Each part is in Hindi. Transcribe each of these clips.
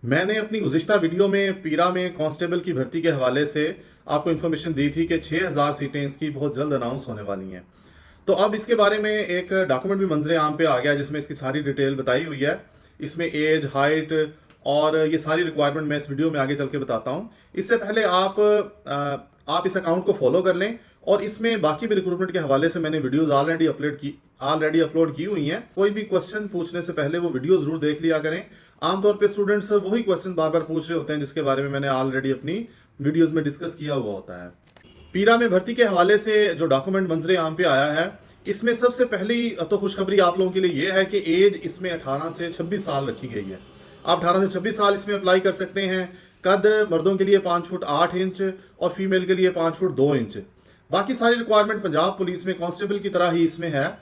मैंने अपनी गुज़िश्ता वीडियो में पीरा में कांस्टेबल की भर्ती के हवाले से आपको इन्फॉर्मेशन दी थी कि 6000 सीटें इसकी बहुत जल्द अनाउंस होने वाली हैं। तो अब इसके बारे में एक डॉक्यूमेंट भी मंजरे आम पे आ गया जिसमें इसकी सारी डिटेल बताई हुई है। इसमें एज, हाइट और ये सारी रिक्वायरमेंट मैं इस वीडियो में आगे चल के बताता हूँ। इससे पहले आप इस अकाउंट को फॉलो कर लें और इसमें बाकी भी रिक्रूटमेंट के हवाले से मैंने वीडियोस ऑलरेडी अपलोड की हुई हैं। कोई भी क्वेश्चन पूछने से पहले वो वीडियो जरूर देख लिया करें। आमतौर पे स्टूडेंट्स वही क्वेश्चन बार बार पूछ रहे होते हैं जिसके बारे में मैंने ऑलरेडी अपनी वीडियोस में डिस्कस किया हुआ होता है। पीरा में भर्ती के हवाले से जो डॉक्यूमेंट मंजरे आम पे आया है, इसमें सबसे पहली तो खुशखबरी आप लोगों के लिए ये है कि एज इसमें 18 से 26 साल रखी गई है। आप 18 से 26 साल इसमें अप्लाई कर सकते हैं। कद मर्दों के लिए 5 फुट 8 इंच और फीमेल के लिए 5 फुट 2 इंच। बाकी सारी रिक्वायरमेंट पंजाब पुलिस में कांस्टेबल की तरह ही इसमें है।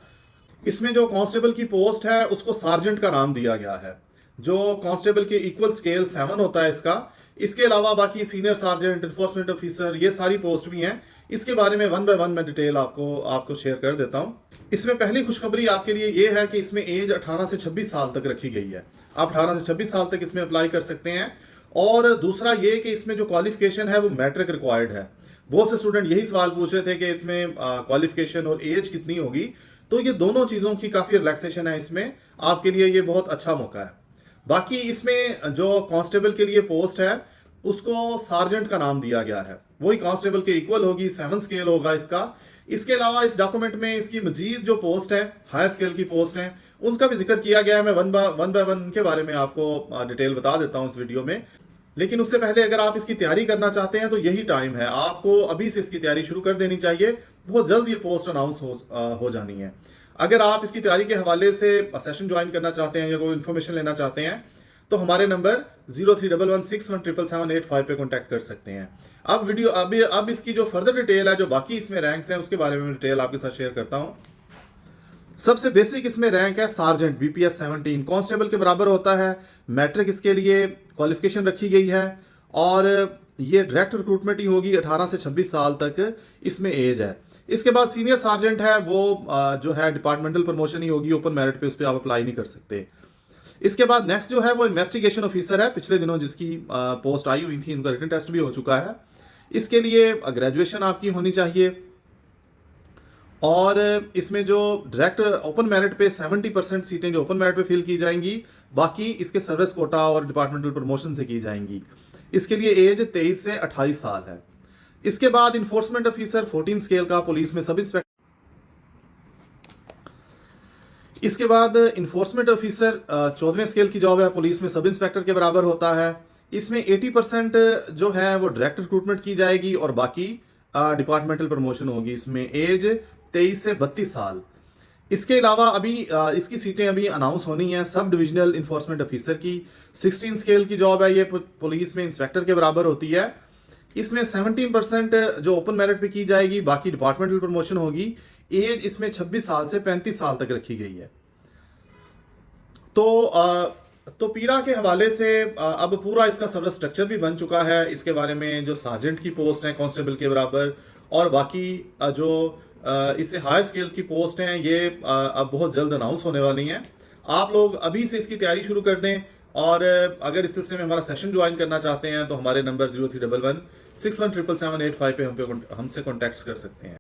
इसमें जो कांस्टेबल की पोस्ट है उसको सार्जेंट का नाम दिया गया है, जो कांस्टेबल के इक्वल स्केल 7 होता है इसका। इसके अलावा बाकी सीनियर सार्जेंट, इन्फोर्समेंट ऑफिसर, ये सारी पोस्ट भी हैं। इसके बारे में 1 बाय 1 मैं डिटेल आपको शेयर कर देता हूं। इसमें पहली खुशखबरी आपके लिए ये है कि इसमें एज 18 से 26 साल तक रखी गई है। आप 18 से 26 साल तक इसमें अप्लाई कर सकते हैं। और दूसरा ये कि इसमें जो क्वालिफिकेशन है वो मैट्रिक रिक्वायर्ड है। बहुत से स्टूडेंट यही सवाल पूछ रहे थे कि इसमें क्वालिफिकेशन और एज कितनी होगी। तो ये दोनों चीज़ों की काफ़ी रिलैक्सेशन है इसमें, आपके लिए ये बहुत अच्छा मौका है। बाकी इसमें जो कांस्टेबल के लिए पोस्ट है उसको सार्जेंट का नाम दिया गया है, वही कांस्टेबल के इक्वल होगी, 7 स्केल होगा इसका। इसके अलावा इस डॉक्यूमेंट में इसकी मजीद जो पोस्ट है, हायर स्केल की पोस्ट है, उसका भी जिक्र किया गया है। मैं 1 बाय 1 उनके बारे में आपको डिटेल बता देता हूँ इस वीडियो में। लेकिन उससे पहले अगर आप इसकी तैयारी करना चाहते हैं तो यही टाइम है, आपको अभी से इसकी तैयारी शुरू कर देनी चाहिए। बहुत जल्द ये पोस्ट अनाउंस हो जानी है। अगर आप इसकी तैयारी के हवाले से सेशन ज्वाइन करना चाहते हैं या कोई इन्फॉर्मेशन लेना चाहते हैं तो हमारे नंबर 0311617778 पे कॉन्टैक्ट कर सकते हैं। अब इसकी जो फर्दर डिटेल है, जो बाकी इसमें रैंक्स हैं, उसके बारे में डिटेल आपके साथ शेयर करता हूं। सबसे बेसिक इसमें रैंक है सार्जेंट बीपीएस 17, कांस्टेबल के बराबर होता है। मैट्रिक इसके लिए क्वालिफिकेशन रखी गई है और ये डायरेक्ट रिक्रूटमेंट ही होगी। 18 से 26 साल तक इसमें एज है। इसके बाद सीनियर सार्जेंट है, वो जो है डिपार्टमेंटल प्रमोशन ही होगी, ओपन मेरिट पे उस पर आप अप्लाई नहीं कर सकते। इसके बाद नेक्स्ट जो है वो इन्वेस्टिगेशन ऑफिसर है। पिछले दिनों जिसकी पोस्ट आई हुई थी, उनका रिटन टेस्ट भी हो चुका है। इसके लिए ग्रेजुएशन आपकी होनी चाहिए और इसमें जो डायरेक्ट ओपन मेरिट पे 70% सीटें जो ओपन मेरिट पे फिल की जाएंगी, बाकी इसके सर्विस कोटा और डिपार्टमेंटल प्रमोशन से की जाएंगी। इसके लिए एज 23 से 28 साल है। इसके बाद इन्फोर्समेंट ऑफिसर 14 स्केल का, पुलिस में सब इंस्पेक्टर। इसके बाद इन्फोर्समेंट ऑफिसर 14वें स्केल की जॉब है, पुलिस में सब इंस्पेक्टर के बराबर होता है। इसमें 80% जो है वो डायरेक्ट रिक्रूटमेंट की जाएगी और बाकी डिपार्टमेंटल प्रमोशन होगी। इसमें एज 23 से 32 साल। इसके अलावा अभी इसकी सीटें अभी अनाउंस होनी है। सब डिविजनल इन्फोर्समेंट ऑफिसर की 16 स्केल की जॉब है, ये पुलिस में इंस्पेक्टर के बराबर होती है। इसमें 17% जो ओपन मेरिट पे की जाएगी, बाकी डिपार्टमेंटल प्रमोशन होगी। एज इसमें 26 साल से 35 साल तक रखी गई है। तो पीरा के हवाले से अब पूरा इसका सर्विस स्ट्रक्चर भी बन चुका है। इसके बारे में जो सार्जेंट की पोस्ट है कांस्टेबल के बराबर और बाकी जो इससे हायर स्केल की पोस्ट हैं, ये अब बहुत जल्द अनाउंस होने वाली हैं। आप लोग अभी से इसकी तैयारी शुरू कर दें और अगर इस सिलसिले में हमारा सेशन ज्वाइन करना चाहते हैं तो हमारे नंबर 0311617778 पे हमसे कॉन्टैक्ट कर सकते हैं।